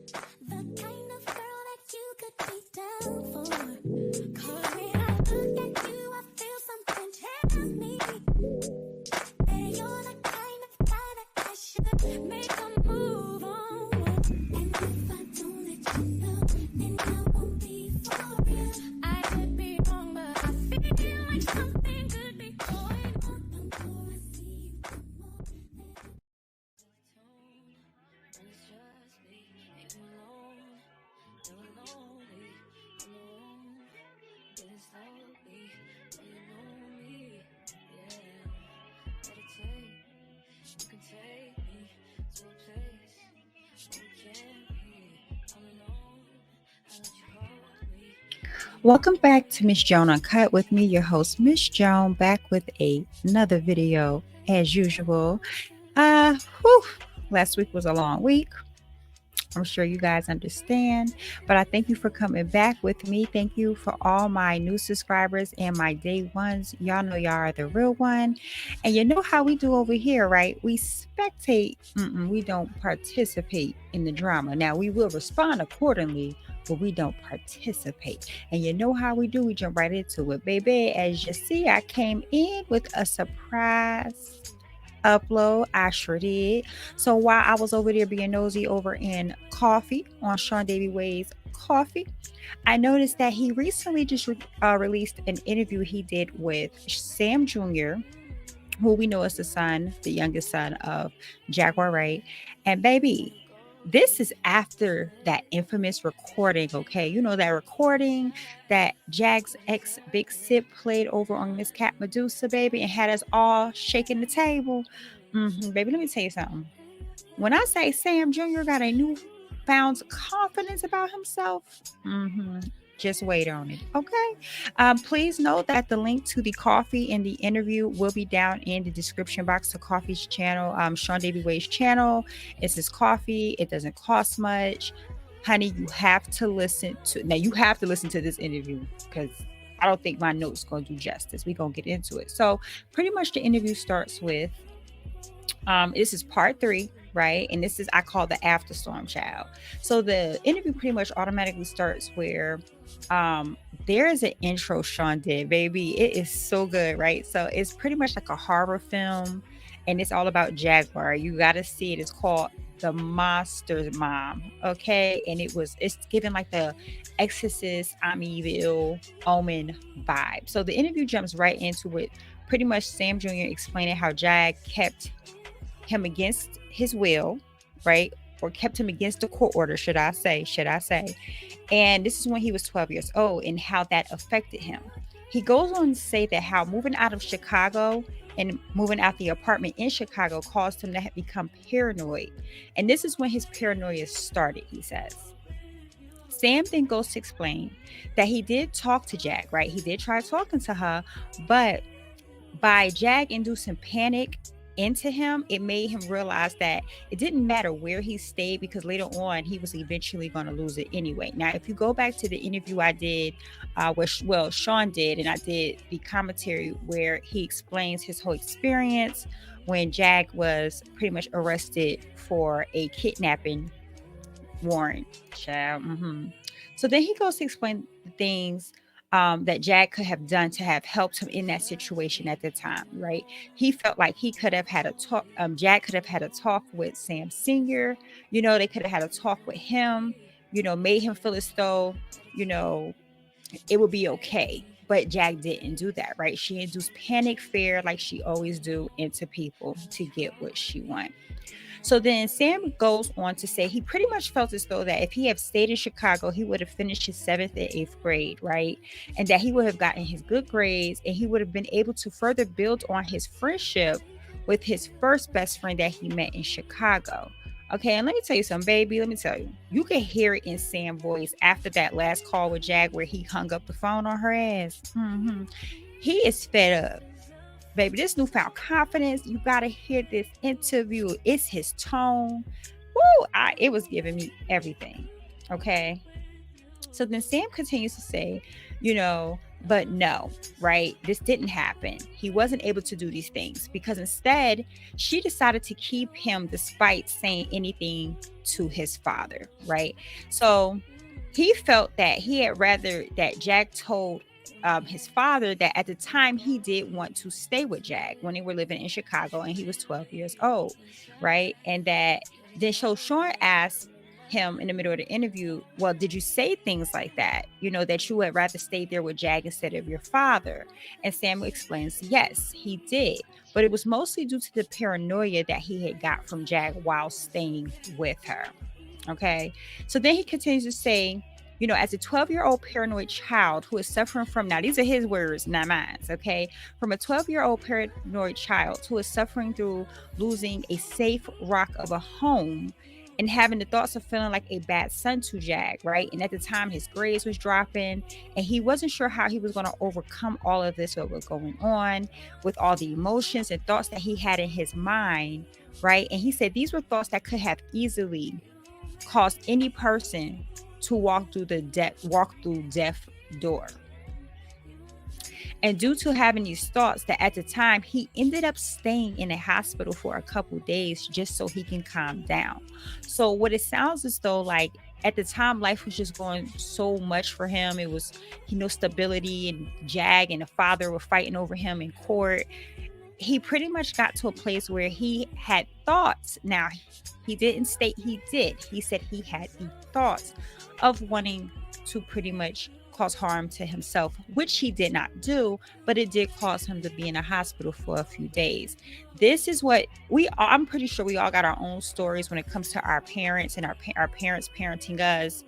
The kind of girl that you could be down for. 'Cause when I look at you, I feel something tell me that you're the kind of guy that I should make a move on with. And if I don't let you know, then I won't be for real. I could be wrong, but I feel like something could be going on before I see you come on. Welcome back to Miss Joan Uncut with me, your host, Miss Joan, back with another video as usual. Whew, last week was a long week. I'm sure you guys understand, but I thank you for coming back with me. Thank you for all my new subscribers and my day ones. Y'all know y'all are the real one. And you know how we do over here, right? We spectate. We don't participate in the drama. Now, we will respond accordingly, but we don't participate. And you know how we do? We jump right into it, baby. As you see, I came in with a surprise upload. I sure did. So while I was over there being nosy over in Coffee on SeanDavieWay's Coffee, I noticed that he recently just released an interview he did with Sam Jr., who we know is the youngest son of Jaguar Wright. And baby, this is after that infamous recording, okay? You know that recording that Jag's ex Big Sip played over on Miss Cat Medusa, baby, and had us all shaking the table. Baby, let me tell you something. When I say Sam Jr. got a newfound confidence about himself, just wait on it, okay? Please note that the link to the coffee and the interview will be down in the description box to Coffee's channel, SeanDavieWay's channel. It's his coffee. It doesn't cost much. Honey, you have to listen to this interview because I don't think my notes going to do justice. We're going to get into it. So pretty much the interview starts with, this is part 3. Right. And this is, I call the after storm child. So the interview pretty much automatically starts where there is an intro Sean did, baby. It is so good. Right. So it's pretty much like a horror film and it's all about Jaguar. You got to see it. It's called The Monster's Mom. Okay. And it's given like the Exorcist, I'm Evil, Omen vibe. So the interview jumps right into it. Pretty much Sam Jr. explaining how Jag kept him against his will, right? Or kept him against the court order, should I say. And this is when he was 12 years old and how that affected him. He goes on to say that how moving out of Chicago and moving out the apartment in Chicago caused him to become paranoid. And this is when his paranoia started, he says. Sam then goes to explain that he did talk to Jag, right? He did try talking to her, but by Jag inducing panic into him, it made him realize that it didn't matter where he stayed because later on he was eventually going to lose it anyway. Now, if you go back to the interview I did, where Sean did, and I did the commentary where he explains his whole experience when Jag was pretty much arrested for a kidnapping warrant. So then he goes to explain the things that Jag could have done to have helped him in that situation at the time, right? He felt like he could have had a talk. Jag could have had a talk with Sam Sr. You know, they could have had a talk with him, you know, made him feel as though, you know, it would be okay. But Jag didn't do that, right? She induced panic, fear, like she always do, into people to get what she wants. So then Sam goes on to say he pretty much felt as though that if he had stayed in Chicago, he would have finished his 7th and 8th grade, right? And that he would have gotten his good grades and he would have been able to further build on his friendship with his first best friend that he met in Chicago. Okay, and let me tell you something, baby. Let me tell you, you can hear it in Sam's voice after that last call with Jag where he hung up the phone on her ass. He is fed up. Baby, this newfound confidence, you gotta hear this interview. It's his tone. Woo! It was giving me everything. Okay. So then Sam continues to say, you know, But no, right? This didn't happen. He wasn't able to do these things because instead she decided to keep him despite saying anything to his father, right? So he felt that he had rather that Jag told his father that at the time he did want to stay with Jag when they were living in Chicago and he was 12 years old, right? And that then Sean asked him in the middle of the interview, well, did you say things like that? You know, that you would rather stay there with Jag instead of your father? And Sam explains, yes, he did. But it was mostly due to the paranoia that he had got from Jag while staying with her. Okay. So then he continues to say, you know, as a 12-year-old paranoid child who is suffering from, now these are his words, not mine, okay? From a 12-year-old paranoid child who is suffering through losing a safe rock of a home and having the thoughts of feeling like a bad son to Jag, right? And at the time, his grades was dropping, and he wasn't sure how he was going to overcome all of this, what was going on with all the emotions and thoughts that he had in his mind, right? And he said these were thoughts that could have easily caused any person to walk through death door. And due to having these thoughts, that at the time he ended up staying in a hospital for a couple days just so he can calm down. So what it sounds as though, like, at the time life was just going so much for him. It was, you know, stability, and Jag and the father were fighting over him in court. He pretty much got to a place where he had thoughts. Now, he didn't state he did. He said he had the thoughts of wanting to pretty much cause harm to himself, which he did not do, but it did cause him to be in a hospital for a few days. This is what I'm pretty sure we all got our own stories when it comes to our parents and our parents parenting us,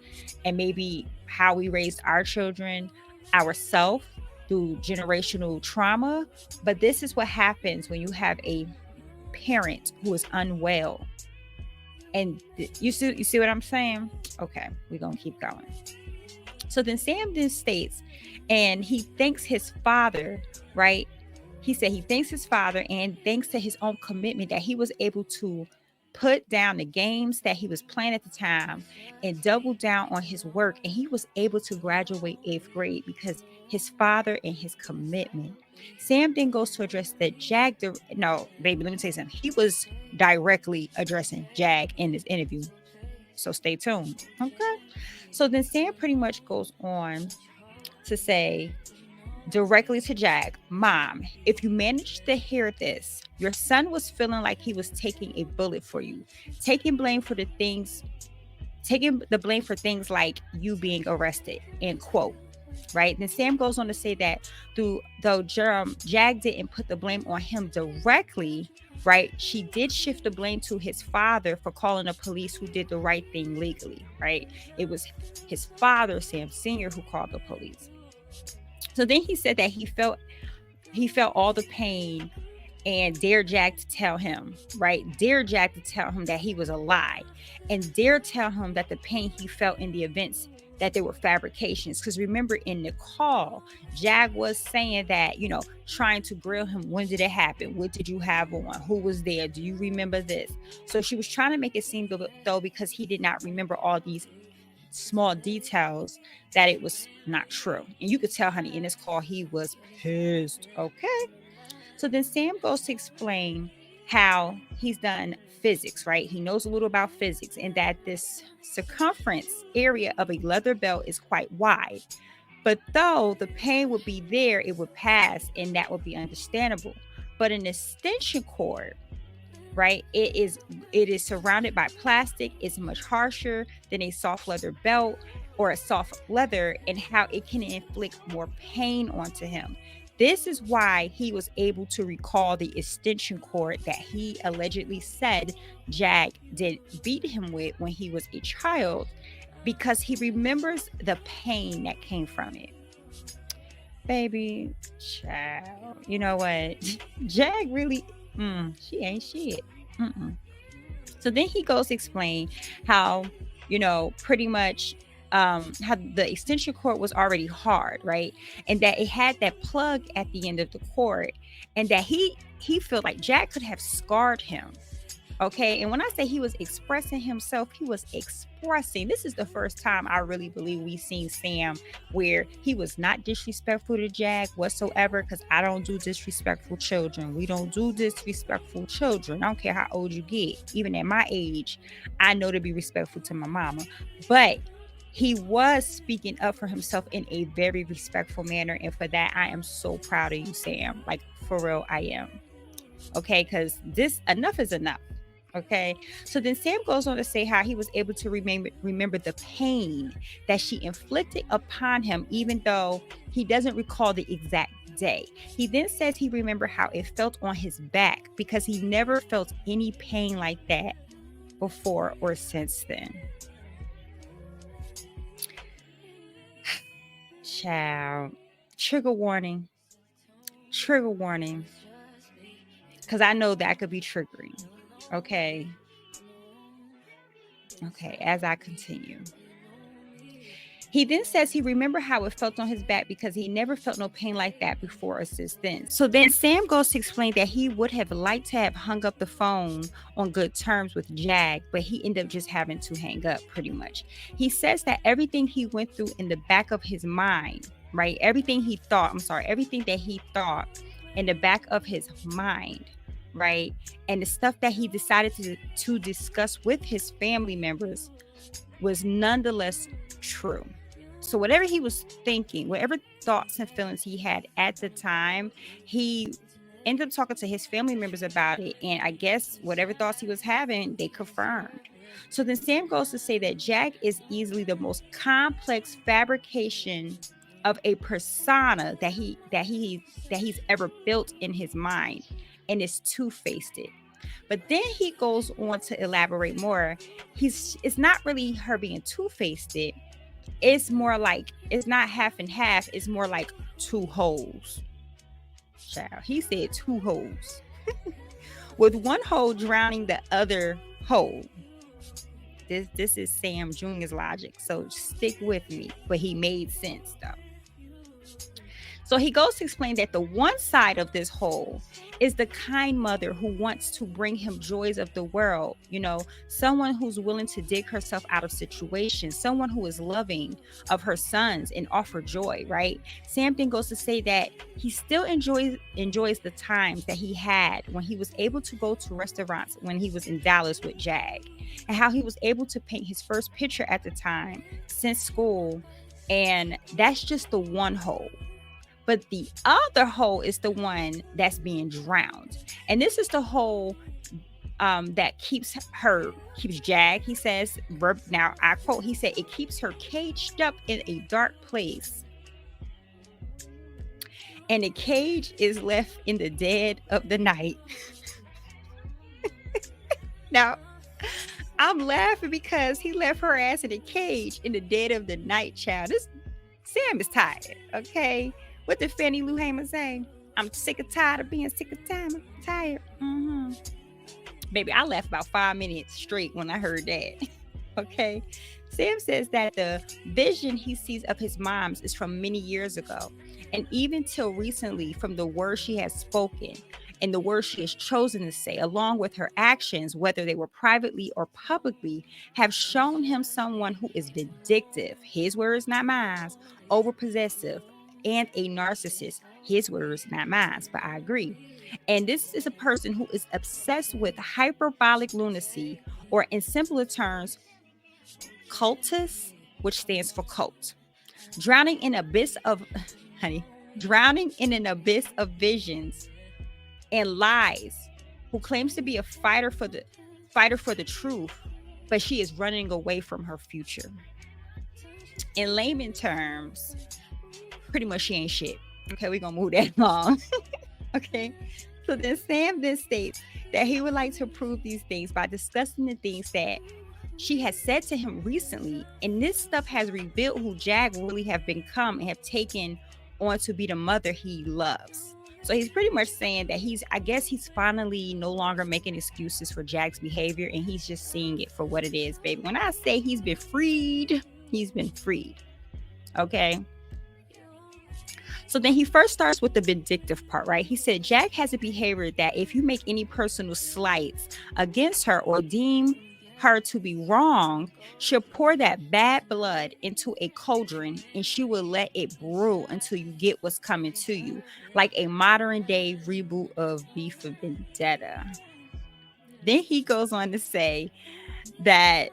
and maybe how we raised our children ourselves through generational trauma. But this is what happens when you have a parent who is unwell. And you see what I'm saying? Okay, we're gonna keep going. So then Sam then states, and he thanks his father, right? He said he thanks his father, and thanks to his own commitment that he was able to put down the games that he was playing at the time and double down on his work. And he was able to graduate 8th grade because his father and his commitment. Sam then goes to address the Jag. No, baby, let me tell you something. He was directly addressing Jag in this interview. So stay tuned. Okay. So then Sam pretty much goes on to say directly to Jag, Mom, if you managed to hear this, your son was feeling like he was taking a bullet for you, taking the blame for things like you being arrested, end quote. Right. Then Sam goes on to say that though Jag didn't put the blame on him directly, right, she did shift the blame to his father for calling the police, who did the right thing legally, right? It was his father, Sam Sr., who called the police. So then he said that he felt all the pain and dared Jag to tell him, right? Dared Jag to tell him that he was a lie, and dared tell him that the pain he felt in the events, that they were fabrications. Because remember, in the call, Jag was saying that, you know, trying to grill him. When did it happen? What did you have on? Who was there? Do you remember this? So she was trying to make it seem, though, because he did not remember all these small details, that it was not true. And you could tell, honey, in this call, he was pissed. Okay. So then Sam goes to explain how he's done physics, right? He knows a little about physics, and that this circumference area of a leather belt is quite wide. But though the pain would be there, it would pass, and that would be understandable. But an extension cord, right, it is surrounded by plastic. It's much harsher than a soft leather belt or a soft leather, and how it can inflict more pain onto him. This is why he was able to recall the extension cord that he allegedly said Jag did beat him with when he was a child, because he remembers the pain that came from it. Baby, child, you know what? Jag really, she ain't shit. So then he goes to explain how, you know, pretty much how the extension cord was already hard, right? And that it had that plug at the end of the cord, and that he felt like Jag could have scarred him Okay. And when I say he was expressing himself, he was expressing. This is the first time I really believe we've seen Sam where he was not disrespectful to Jag whatsoever, because I don't do disrespectful children. We don't do disrespectful children. I don't care how old you get. Even at my age, I know to be respectful to my mama. But he was speaking up for himself in a very respectful manner. And for that, I am so proud of you, Sam. Like, for real, I am. Okay, because this enough is enough. Okay, so then Sam goes on to say how he was able to remember the pain that she inflicted upon him, even though he doesn't recall the exact day. He then says he remembered how it felt on his back because he never felt any pain like that before or since then. Child, trigger warning, because I know that could be triggering. Okay, as I continue. He then says he remembered how it felt on his back because he never felt no pain like that before or since then. So then Sam goes to explain that he would have liked to have hung up the phone on good terms with Jag, but he ended up just having to hang up pretty much. He says that everything he went through in the back of his mind, right? Everything that he thought in the back of his mind, right? And the stuff that he decided to discuss with his family members was nonetheless true. So whatever he was thinking, whatever thoughts and feelings he had at the time, he ended up talking to his family members about it. And I guess whatever thoughts he was having, they confirmed. So then Sam goes to say that Jag is easily the most complex fabrication of a persona that he's ever built in his mind, and is two-faced. But then he goes on to elaborate more. It's not really her being two-faced. It's more like, it's not half and half. It's more like two holes. Child, he said two holes. With one hole drowning the other hole. This is Sam Jr.'s logic. So stick with me. But he made sense though. So he goes to explain that the one side of this hole is the kind mother who wants to bring him joys of the world. You know, someone who's willing to dig herself out of situations, someone who is loving of her sons and offer joy, right? Sam then goes to say that he still enjoys the times that he had when he was able to go to restaurants when he was in Dallas with Jag, and how he was able to paint his first picture at the time since school. And that's just the one hole. But the other hole is the one that's being drowned. And this is the hole that keeps Jag, he says, now I quote, he said, it keeps her caged up in a dark place. And the cage is left in the dead of the night. Now, I'm laughing because he left her ass in a cage in the dead of the night, child. Sam is tired, okay? What did Fannie Lou Hamer say? I'm sick and tired of being sick and tired. Baby, I laughed about 5 minutes straight when I heard that. Okay. Sam says that the vision he sees of his mom's is from many years ago. And even till recently, from the words she has spoken and the words she has chosen to say, along with her actions, whether they were privately or publicly, have shown him someone who is vindictive, his words, not mine, overpossessive, and a narcissist, his words, not mine, but I agree. And this is a person who is obsessed with hyperbolic lunacy, or in simpler terms, cultus, which stands for cult, drowning in an abyss of visions and lies, who claims to be a fighter for the truth, but she is running away from her future. In layman terms, pretty much she ain't shit. Okay, we're gonna move that along. Okay, so then Sam then states that he would like to prove these things by discussing the things that she has said to him recently, and this stuff has revealed who Jag really have become and have taken on to be the mother he loves. So he's pretty much saying that he's finally no longer making excuses for Jag's behavior, and he's just seeing it for what it is, baby. When I say he's been freed, he's been freed. Okay. So then he first starts with the vindictive part, right? He said, Jag has a behavior that if you make any personal slights against her or deem her to be wrong, she'll pour that bad blood into a cauldron and she will let it brew until you get what's coming to you, like a modern day reboot of V for Vendetta. Then he goes on to say that,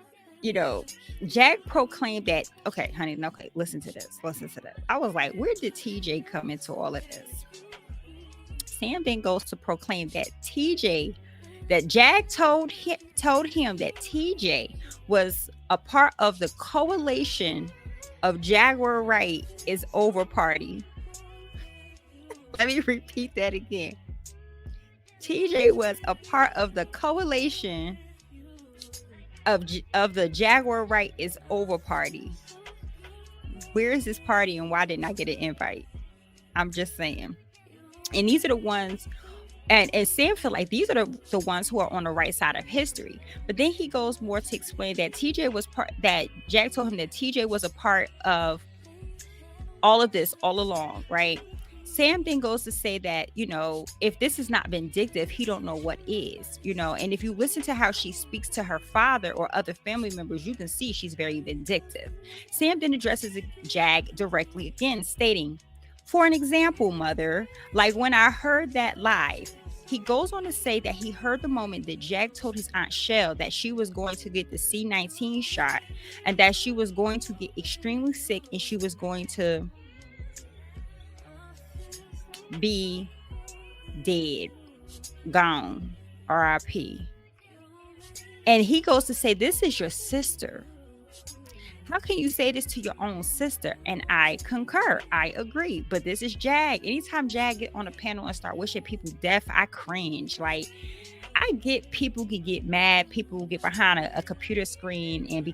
Jag proclaimed that, okay, honey, okay, listen to this. I was like, where did TJ come into all of this? Sam then goes to proclaim that Jag told him that TJ was a part of the coalition of Jaguar Wright is over party. Let me repeat that again. TJ was a part of the coalition of the Jaguar Wright is over party. Where is this party and why didn't I get an invite? I'm just saying. And these are the ones, and Sam feel like these are the ones who are on the right side of history. But then he goes more to explain that Jag told him that TJ was a part of all of this all along, right? Sam then goes to say that, if this is not vindictive, he don't know what is, and if you listen to how she speaks to her father or other family members, you can see she's very vindictive. Sam then addresses Jag directly again, stating, for an example, mother, like when I heard that live, he goes on to say that he heard the moment that Jag told his Aunt Shell that she was going to get the C-19 shot and that she was going to get extremely sick and she was going to be dead, gone, RIP. And he goes to say, this is your sister. How can you say this to your own sister? And I concur. I agree. But this is Jag. Anytime Jag get on a panel and start wishing people death, I cringe. Like, I get people can get mad. People will get behind a computer screen and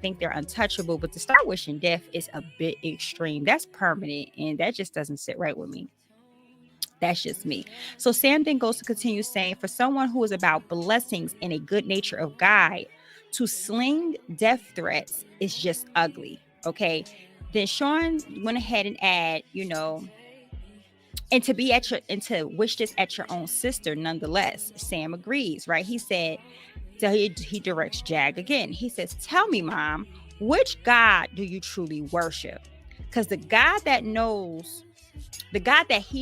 think they're untouchable. But to start wishing death is a bit extreme. That's permanent. And that just doesn't sit right with me. That's just me. So Sam then goes to continue saying, for someone who is about blessings and a good nature of God, to sling death threats is just ugly. Okay. Then Sean went ahead and add, and to wish this at your own sister nonetheless. Sam agrees, right? He said, so he directs Jag again. He says, tell me, Mom, which God do you truly worship? Because the God that he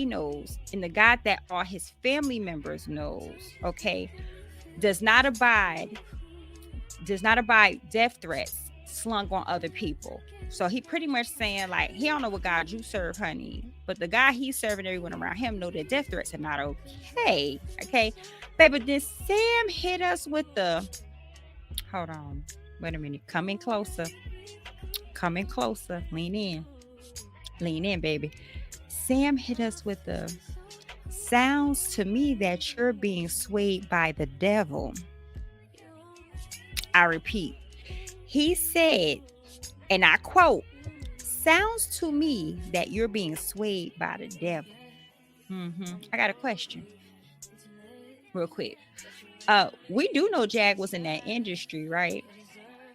knows and the God that all his family members knows, okay, does not abide death threats slung on other people. So he pretty much saying, like, he don't know what God you serve, honey, but the guy he's serving, everyone around him know that death threats are not okay. Baby, then Sam hit us with the, hold on, wait a minute, coming closer, lean in, baby. Sam hit us with the, sounds to me that you're being swayed by the devil. I repeat, he said, and I quote, sounds to me that you're being swayed by the devil. I got a question real quick. We do know Jag was in that industry, right?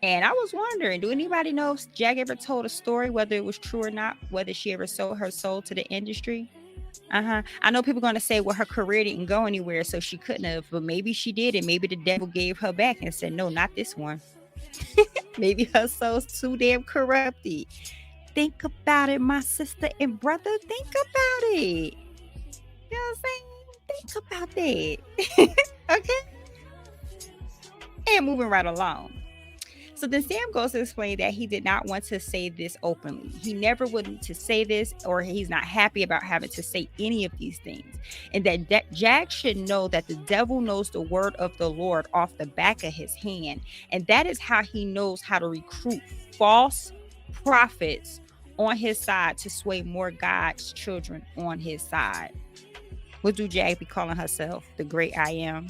And I was wondering, do anybody know if Jag ever told a story, whether it was true or not, whether she ever sold her soul to the industry? I know people are going to say, well, her career didn't go anywhere, so she couldn't have, but maybe she did, and maybe the devil gave her back and said, no, not this one. Maybe her soul's too damn corrupted. Think about it, my sister and brother. Think about it. You know what I'm saying? Think about that. Okay? And moving right along. So then Sam goes to explain that he did not want to say this openly. He never wanted to say this, or he's not happy about having to say any of these things. And that Jag should know that the devil knows the word of the Lord off the back of his hand. And that is how he knows how to recruit false prophets on his side to sway more God's children on his side. What do Jag be calling herself? The great I am.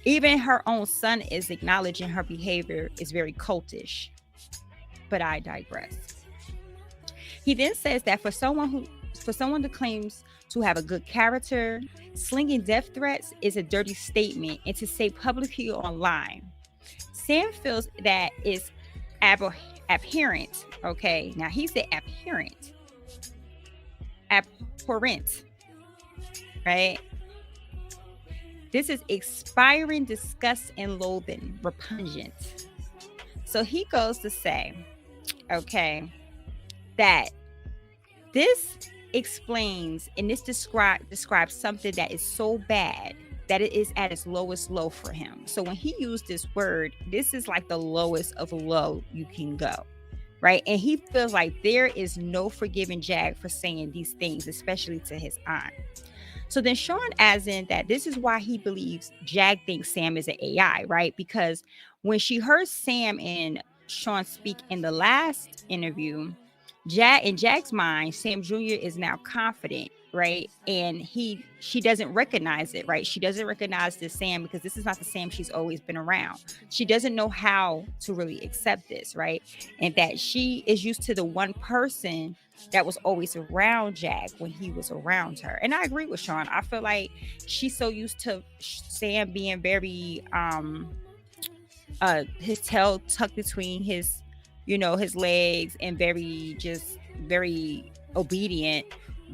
Even her own son is acknowledging her behavior is very cultish. But I digress. He then says that for someone that claims to have a good character, slinging death threats is a dirty statement, and to say publicly online. Sam feels that is abhorrent. Okay, now he said abhorrent. abhorrent, right? This is expiring disgust and loathing, repugnant. So he goes to say, okay, that this explains and this describes something that is so bad that it is at its lowest low for him. So when he used this word, this is like the lowest of low you can go, right? And he feels like there is no forgiving Jag for saying these things, especially to his aunt. So then Sean adds in that this is why he believes Jag thinks Sam is an AI, right? Because when she heard Sam and Sean speak in the last interview, in Jag's mind, Sam Jr. is now confident, right? And she doesn't recognize it, right? She doesn't recognize this Sam because this is not the Sam she's always been around. She doesn't know how to really accept this, right? And that she is used to the one person that was always around Jag when he was around her. And I agree with Sean. I feel like she's so used to Sam being very his tail tucked between his legs and very obedient,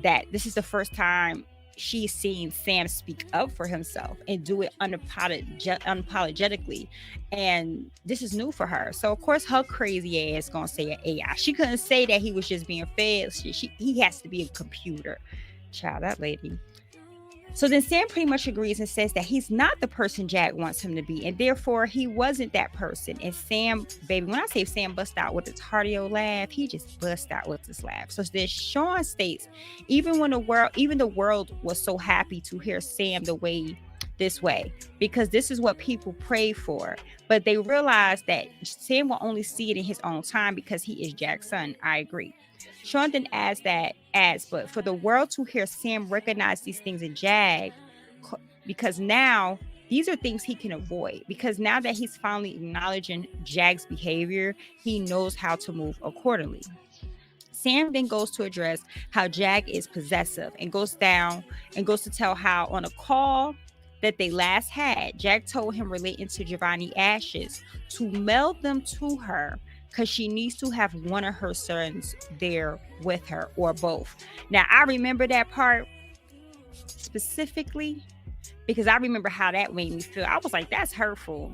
that this is the first time she's seen Sam speak up for himself and do it unapologetically. And this is new for her. So of course her crazy ass gonna say an AI. She couldn't say that he was just being fed. He has to be a computer. Child, that lady. So then Sam pretty much agrees and says that he's not the person Jag wants him to be, and therefore he wasn't that person. And Sam, baby, when I say Sam bust out with this hearty old laugh, he just bust out with this laugh. So then Sean states, even the world was so happy to hear Sam this way, because this is what people pray for. But they realize that Sam will only see it in his own time because he is Jag's son. I agree. Sean then adds, but for the world to hear Sam recognize these things in Jag, because now these are things he can avoid, because now that he's finally acknowledging Jag's behavior, he knows how to move accordingly. Sam then goes to address how Jag is possessive and goes to tell how on a call that they last had, Jag told him relating to Giovanni ashes to meld them to her because she needs to have one of her sons there with her, or both. Now, I remember that part specifically because I remember how that made me feel. I was like, that's hurtful.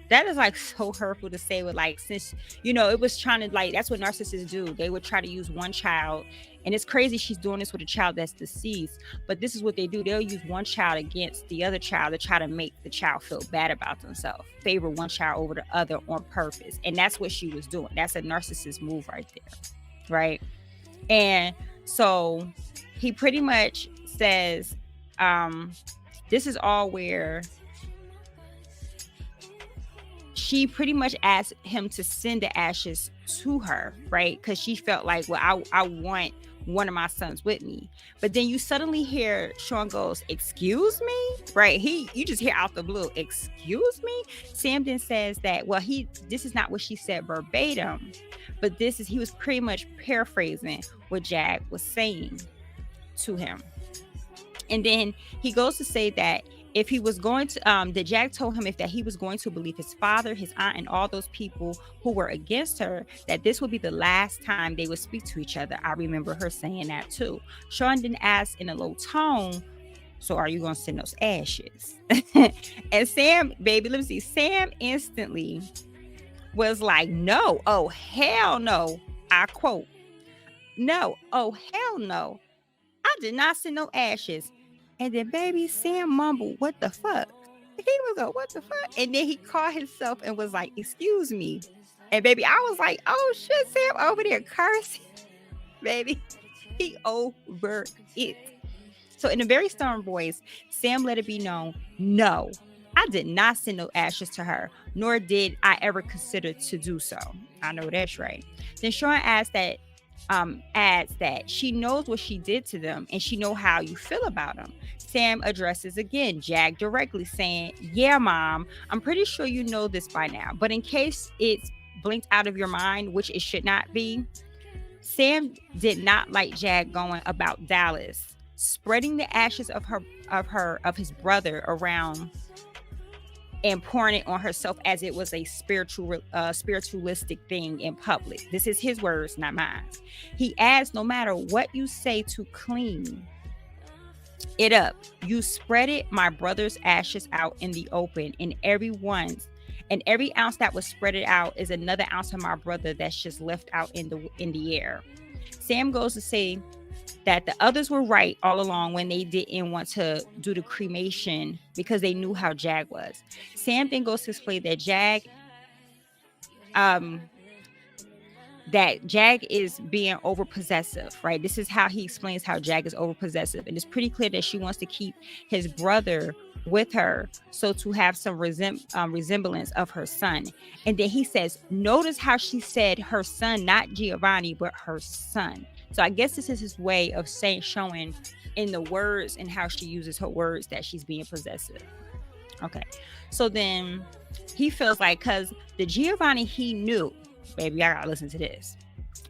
That is like so hurtful to say, with like, since, it was trying to, like, that's what narcissists do. They would try to use one child, and it's crazy she's doing this with a child that's deceased, but this is what they do. They'll use one child against the other child to try to make the child feel bad about themselves, favor one child over the other on purpose. And that's what she was doing. That's a narcissist move right there, right? And so he pretty much says, this is all where she pretty much asked him to send the ashes to her, right? Because she felt like, well, I want one of my sons with me. But then you suddenly hear Sean goes, excuse me, right? You just hear out the blue, excuse me. Sam then says that, well, this is not what she said verbatim, but he was pretty much paraphrasing what Jag was saying to him. And then he goes to say that if he was going to, that Jag told him that he was going to believe his father, his aunt, and all those people who were against her, that this would be the last time they would speak to each other. I remember her saying that too. Sean then asked in a low tone, so are you going to send those ashes? And Sam, baby, let me see. Sam instantly was like, no, oh, hell no. I quote, no, oh, hell no. I did not send no ashes. And then baby Sam mumbled, what the fuck? He was like, what the fuck? And then he caught himself and was like, excuse me. And baby, I was like, oh shit, Sam over there cursing. Baby, he over it. So in a very stern voice, Sam let it be known, no, I did not send no ashes to her, nor did I ever consider to do so. I know that's right. Then Sean adds that she knows what she did to them and she know how you feel about them. Sam addresses again Jag directly, saying, yeah, Mom, I'm pretty sure you know this by now, but in case it's blinked out of your mind, which it should not be, Sam did not like Jag going about Dallas, spreading the ashes of his brother around and pouring it on herself as it was a spiritualistic thing in public. This is his words, not mine. He adds, no matter what you say to clean it up, you spread it, my brother's ashes out in the open, and every ounce that was spreaded out is another ounce of my brother that's just left out in the air. Sam goes to say that the others were right all along when they didn't want to do the cremation because they knew how Jag was. Sam then goes to explain that Jag is being overpossessive, right? This is how he explains how Jag is overpossessive. And it's pretty clear that she wants to keep his brother with her, so to have some resemblance of her son. And then he says, notice how she said her son, not Giovanni, but her son. So I guess this is his way of showing in the words and how she uses her words that she's being possessive. Okay. So then he feels like, because the Giovanni he knew, baby, I gotta listen to this,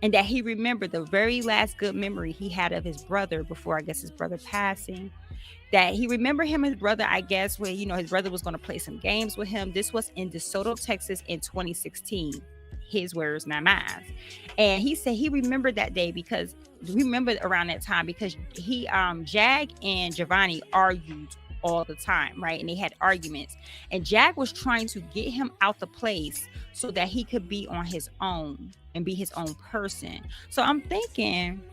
and that he remembered the very last good memory he had of his brother before, I guess, his brother passing, that he remembered his brother, I guess, where, his brother was going to play some games with him. This was in DeSoto, Texas in 2016. His words, not mine. And he said he remembered that day because around that time because Jag and Giovanni argued all the time, right? And they had arguments, and Jag was trying to get him out the place so that he could be on his own and be his own person. So I'm thinking,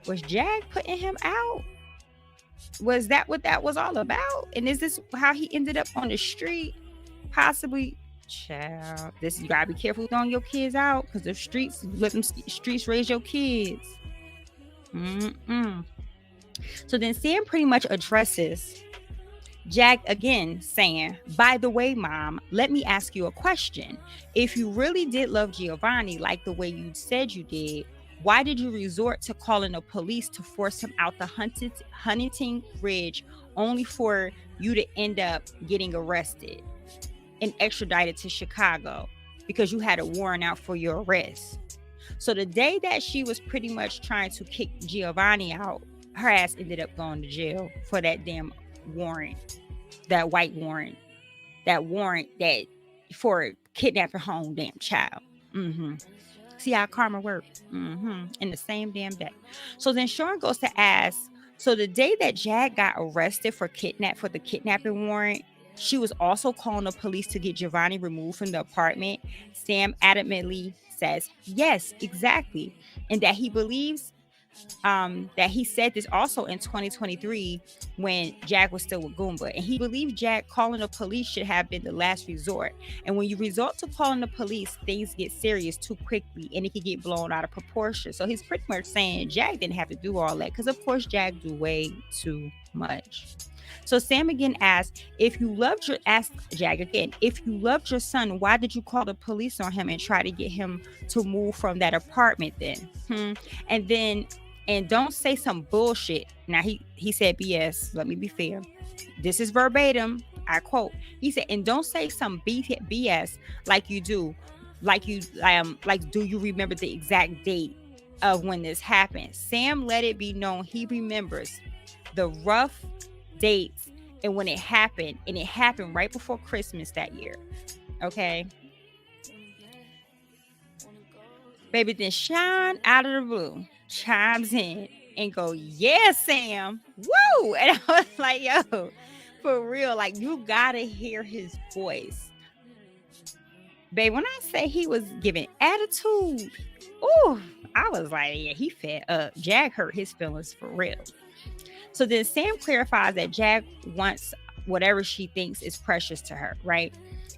was Jag putting him out? Was that what that was all about? And is this how he ended up on the street? Possibly. Child, you gotta be careful throwing your kids out, because the streets, let them streets raise your kids. So then Sam pretty much addresses Jag again, saying, by the way, Mom, let me ask you a question. If you really did love Giovanni like the way you said you did, why did you resort to calling the police to force him out the Huntington Ridge, only for you to end up getting arrested and extradited to Chicago because you had a warrant out for your arrest? So the day that she was pretty much trying to kick Giovanni out, her ass ended up going to jail for that damn warrant, that white warrant, that for kidnapping her own damn child. See how karma works? In the same damn day. So then Sean goes to ask, so the day that Jag got arrested for the kidnapping warrant, she was also calling the police to get Giovanni removed from the apartment. Sam adamantly says, yes, exactly. And that he believes that he said this also in 2023 when Jag was still with Goomba. And he believes Jag calling the police should have been the last resort. And when you resort to calling the police, things get serious too quickly and it can get blown out of proportion. So he's pretty much saying Jag didn't have to do all that, because of course Jag do way too much. So Sam again asked, if you loved your son, why did you call the police on him and try to get him to move from that apartment then? And don't say some bullshit. Now he said BS. Let me be fair. This is verbatim. I quote. He said, and don't say some BS like you do. Do you remember the exact date of when this happened? Sam let it be known he remembers the rough dates and when it happened, and it happened right before Christmas that year. Okay, baby. Then Sean, out of the blue, chimes in and go, yeah, Sam, woo. And I was like, yo, for real, like, you gotta hear his voice, babe. When I say he was giving attitude, ooh, I was like, yeah, he fed up. Jag hurt his feelings for real. So then Sam clarifies that Jag wants whatever she thinks is precious to her, right?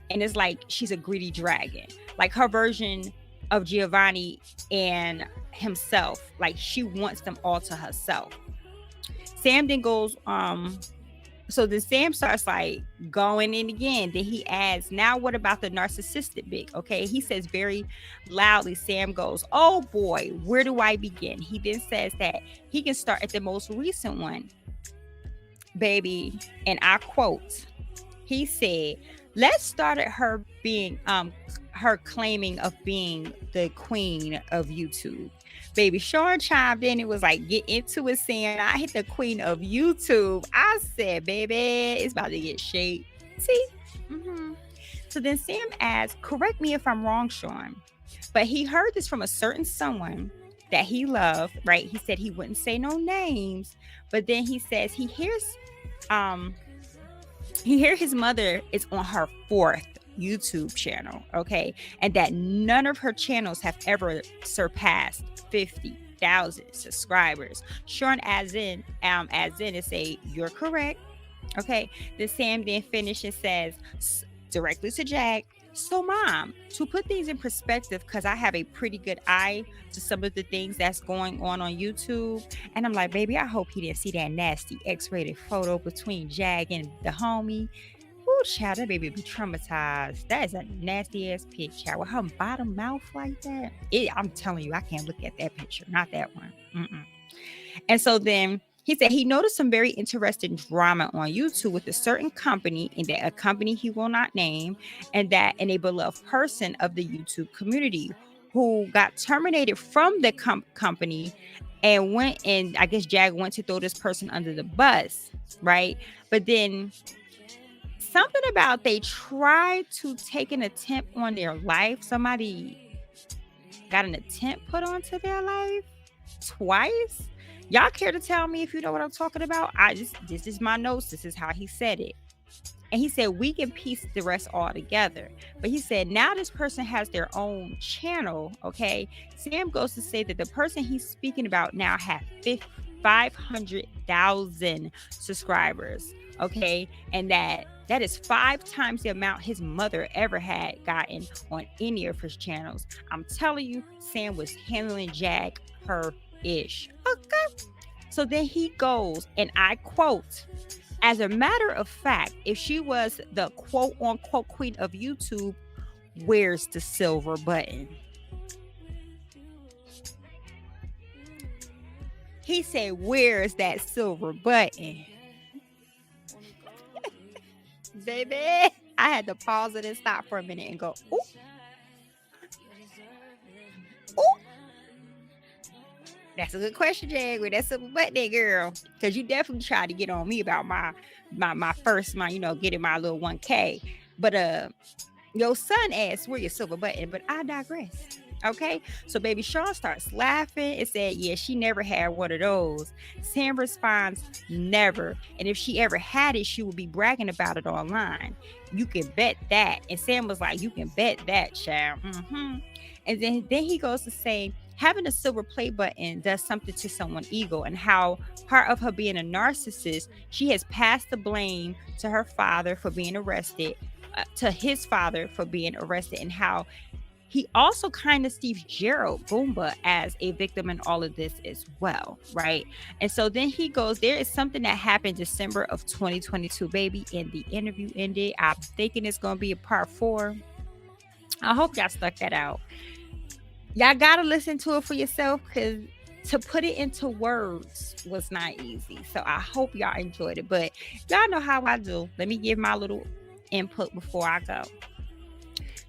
And it's like she's a greedy dragon. Like her version of Giovanni and himself, like she wants them all to herself. Sam then goes, so then Sam starts like going in again. Then he adds, now what about the narcissistic big? Okay, he says very loudly, Sam goes, oh boy, where do I begin? He then says that he can start at the most recent one, baby. And I quote, he said, let's start at her being, her claiming of being the queen of YouTube. Baby, Sean chimed in. It was like, get into it, Sam. I hit the queen of YouTube. I said, baby, it's about to get shaped. See, So then Sam adds, correct me if I'm wrong, Sean, but he heard this from a certain someone that he loved, right? He said he wouldn't say no names, but then he says he hears his mother is on her 4th YouTube channel, okay? And that none of her channels have ever surpassed 50,000 subscribers. Sean adds in and say, you're correct. Okay. Then Sam then finishes and says directly to Jag, so mom, to put things in perspective, because I have a pretty good eye to some of the things that's going on YouTube. And I'm like, baby, I hope he didn't see that nasty X-rated photo between Jag and the homie. Ooh, child, that baby be traumatized. That is a nasty ass pic, child, with her bottom mouth like that. I'm telling you, I can't look at that picture. Not that one. And so then he said he noticed some very interesting drama on YouTube with a certain company, and that a company he will not name, and a beloved person of the YouTube community who got terminated from the company and went, and I guess Jag went to throw this person under the bus, right? But then something about they tried to take an attempt on their life. Somebody got an attempt put onto their life twice. Y'all care to tell me if you know what I'm talking about? This is my notes. This is how he said it. And he said, we can piece the rest all together. But he said, now this person has their own channel, okay? Sam goes to say that the person he's speaking about now has 500,000 subscribers, okay? And that is 5 times the amount his mother ever had gotten on any of his channels. I'm telling you, Sam was handling Jag her ish. Okay. So then he goes, and I quote, as a matter of fact, if she was the quote unquote queen of YouTube, where's the silver button? He said, where's that silver button? Baby, I had to pause it and stop for a minute and go, ooh. Ooh. That's a good question, Jaguar. That's a button, girl. Because you definitely tried to get on me about my first, getting my little 1K. But your son asked where your silver button, but I digress. Okay, so baby Sean starts laughing and said, yeah, she never had one of those. Sam responds, never. And if she ever had it, she would be bragging about it online. You can bet that. And Sam was like, you can bet that, child. And then he goes to say, having a silver play button does something to someone's ego, and how part of her being a narcissist, she has passed the blame to her father for being arrested, to his father for being arrested, and how he also kind of sees Gerald Boomba as a victim in all of this as well, right? And so then he goes, there is something that happened December of 2022, baby, and the interview ended. I'm thinking it's going to be a part 4. I hope y'all stuck that out. Y'all got to listen to it for yourself, because to put it into words was not easy. So I hope y'all enjoyed it. But y'all know how I do. Let me give my little input before I go.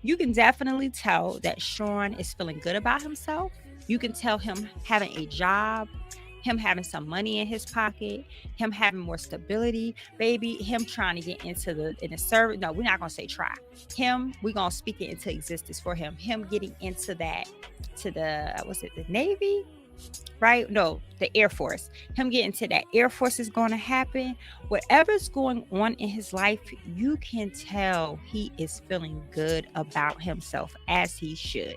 You can definitely tell that Sean is feeling good about himself. You can tell him having a job, him having some money in his pocket, him having more stability, baby, him trying to get into the service. No, we're not going to say try. We're going to speak it into existence for him. Him getting into the Navy? Right? No, the Air Force. Him getting to that Air Force is going to happen. Whatever's going on in his life, you can tell he is feeling good about himself, as he should.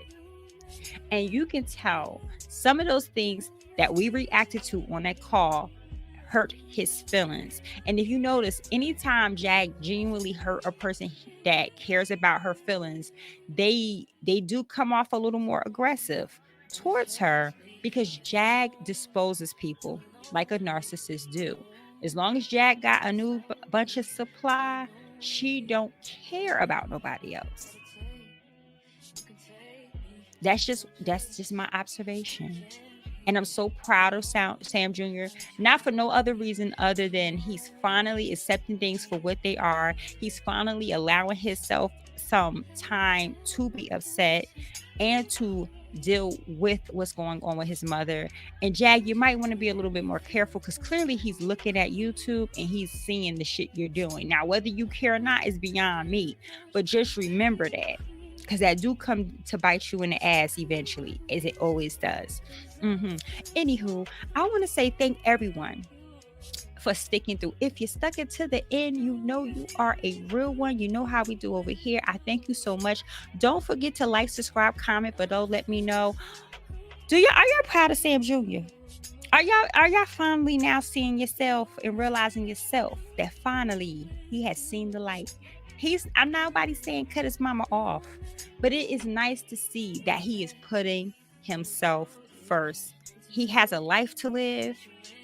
And you can tell some of those things that we reacted to on that call hurt his feelings. And if you notice, anytime Jag genuinely hurt a person that cares about her feelings, they do come off a little more aggressive towards her, because Jag disposes people like a narcissist do. As long as Jag got a new bunch of supply, she don't care about nobody else. That's just my observation. And I'm so proud of Sam Jr., not for no other reason other than he's finally accepting things for what they are. He's finally allowing himself some time to be upset and to deal with what's going on with his mother. And Jag, you might want to be a little bit more careful because clearly he's looking at YouTube and he's seeing the shit you're doing. Now, whether you care or not is beyond me, but just remember that, because that do come to bite you in the ass eventually, as it always does. Anywho, I want to say thank everyone for sticking through. If you stuck it to the end, you know you are a real one. You know how we do over here. I thank you so much. Don't forget to like, subscribe, comment, but don't let me know. Are y'all proud of Sam Jr.? Are y'all finally now seeing yourself and realizing yourself that finally he has seen the light? I'm nobody saying cut his mama off, but it is nice to see that he is putting himself first. He has a life to live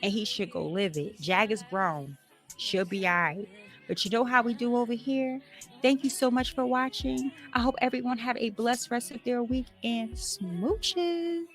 and he should go live it. Jag is grown. She'll be all right. But you know how we do over here? Thank you so much for watching. I hope everyone have a blessed rest of their week and smooches.